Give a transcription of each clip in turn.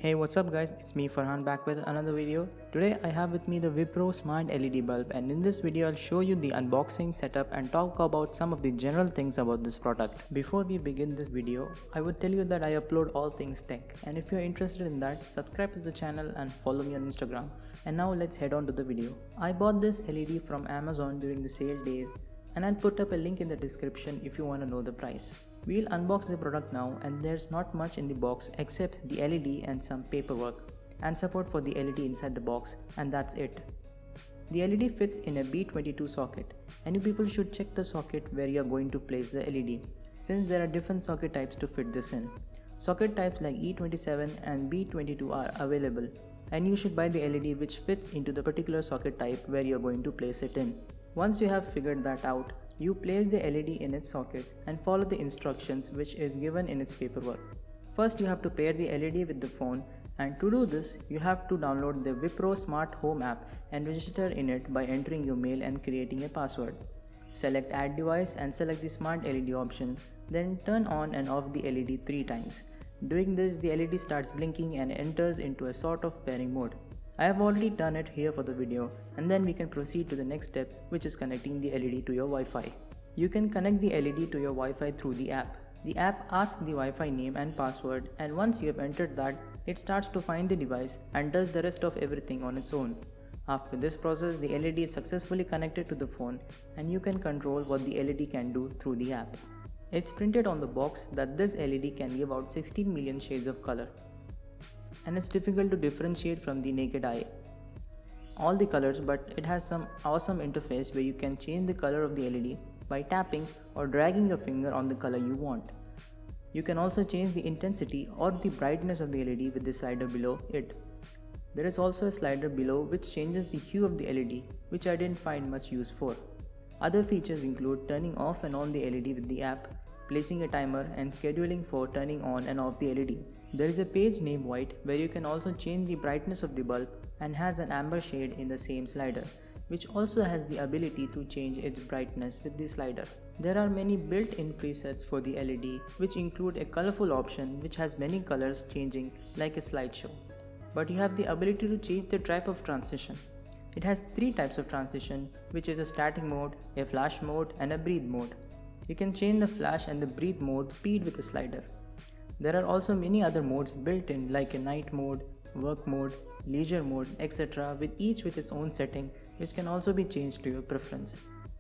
Hey, what's up guys, it's me Farhan back with another video. Today I have with me the Wipro Smart LED bulb, and in this video I'll show you the unboxing, setup and talk about some of the general things about this product. Before we begin this video, I would tell you that I upload all things tech, and if you're interested in that, subscribe to the channel and follow me on Instagram. And now let's head on to the video. I bought this LED from Amazon during the sale days, and I'll put up a link in the description if you want to know the price. We'll unbox the product now, and there's not much in the box except the LED and some paperwork and support for the LED inside the box, and that's it. The LED fits in a B22 socket, and you people should check the socket where you are going to place the LED, since there are different socket types to fit this in. Socket types like E27 and B22 are available, and you should buy the LED which fits into the particular socket type where you are going to place it in. Once you have figured that out, you place the LED in its socket and follow the instructions which is given in its paperwork. First you have to pair the LED with the phone, and to do this you have to download the Wipro Smart Home app and register in it by entering your mail and creating a password. Select Add Device and select the Smart LED option, then turn on and off the LED 3 times. Doing this, the LED starts blinking and enters into a sort of pairing mode. I have already done it here for the video, and then we can proceed to the next step, which is connecting the LED to your Wi-Fi. You can connect the LED to your Wi-Fi through the app. The app asks the Wi-Fi name and password, and once you have entered that, it starts to find the device and does the rest of everything on its own. After this process, the LED is successfully connected to the phone, and you can control what the LED can do through the app. It's printed on the box that this LED can give out 16 million shades of color, and it's difficult to differentiate from the naked eye all the colors, but it has some awesome interface where you can change the color of the LED by tapping or dragging your finger on the color you want. You can also change the intensity or the brightness of the LED with the slider below it. There is also a slider below which changes the hue of the LED, which I didn't find much use for. Other features include turning off and on the LED with the app, placing a timer, and scheduling for turning on and off the LED. There is a page named White where you can also change the brightness of the bulb and has an amber shade in the same slider, which also has the ability to change its brightness with the slider. There are many built-in presets for the LED, which include a colorful option which has many colors changing like a slideshow. But you have the ability to change the type of transition. It has 3 types of transition, which is a static mode, a flash mode and a breathe mode. You can change the flash and the breathe mode speed with a slider. There are also many other modes built in like a night mode, work mode, leisure mode, etc., with each with its own setting, which can also be changed to your preference.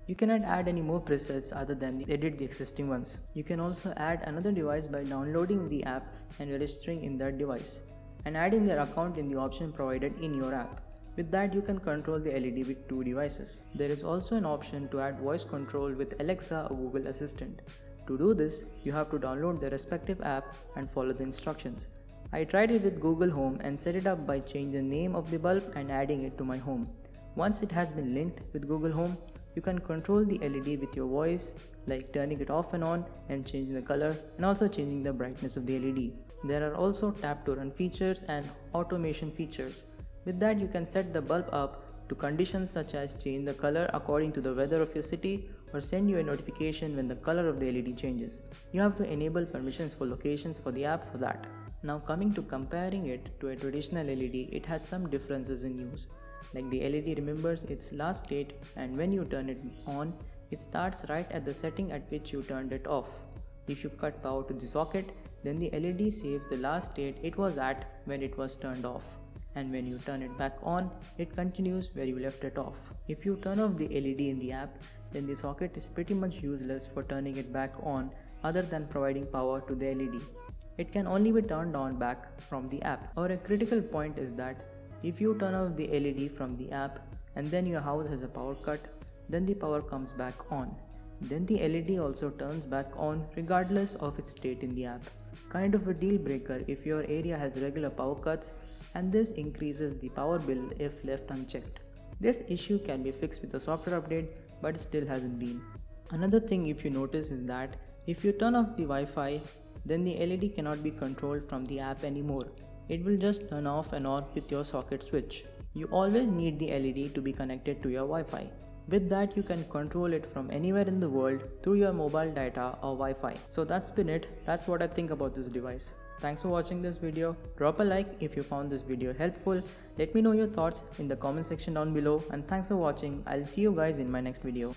You cannot add any more presets other than edit the existing ones. You can also add another device by downloading the app and registering in that device, and adding their account in the option provided in your app. With that, you can control the LED with 2 devices. There is also an option to add voice control with Alexa or Google Assistant. To do this, you have to download the respective app and follow the instructions. I tried it with Google Home and set it up by changing the name of the bulb and adding it to my home. Once it has been linked with Google Home, you can control the LED with your voice, like turning it off and on and changing the color, and also changing the brightness of the LED. There are also tap to run features and automation features. With that, you can set the bulb up to conditions such as change the color according to the weather of your city or send you a notification when the color of the LED changes. You have to enable permissions for locations for the app for that. Now coming to comparing it to a traditional LED, it has some differences in use. Like the LED remembers its last state, and when you turn it on, it starts right at the setting at which you turned it off. If you cut power to the socket, then the LED saves the last state it was at when it was turned off, and when you turn it back on, it continues where you left it off. If you turn off the LED in the app, then the socket is pretty much useless for turning it back on other than providing power to the LED. It can only be turned on back from the app. Or a critical point is that if you turn off the LED from the app and then your house has a power cut, then the power comes back on. Then the LED also turns back on regardless of its state in the app. Kind of a deal breaker if your area has regular power cuts, and this increases the power bill if left unchecked. This issue can be fixed with a software update, but it still hasn't been. Another thing if you notice is that if you turn off the Wi-Fi, then the LED cannot be controlled from the app anymore. It will just turn off and on with your socket switch. You always need the LED to be connected to your Wi-Fi. With that, you can control it from anywhere in the world through your mobile data or Wi-Fi. So that's been it. That's what I think about this device. Thanks for watching this video. Drop a like if you found this video helpful. Let me know your thoughts in the comment section down below, and thanks for watching. I'll see you guys in my next video.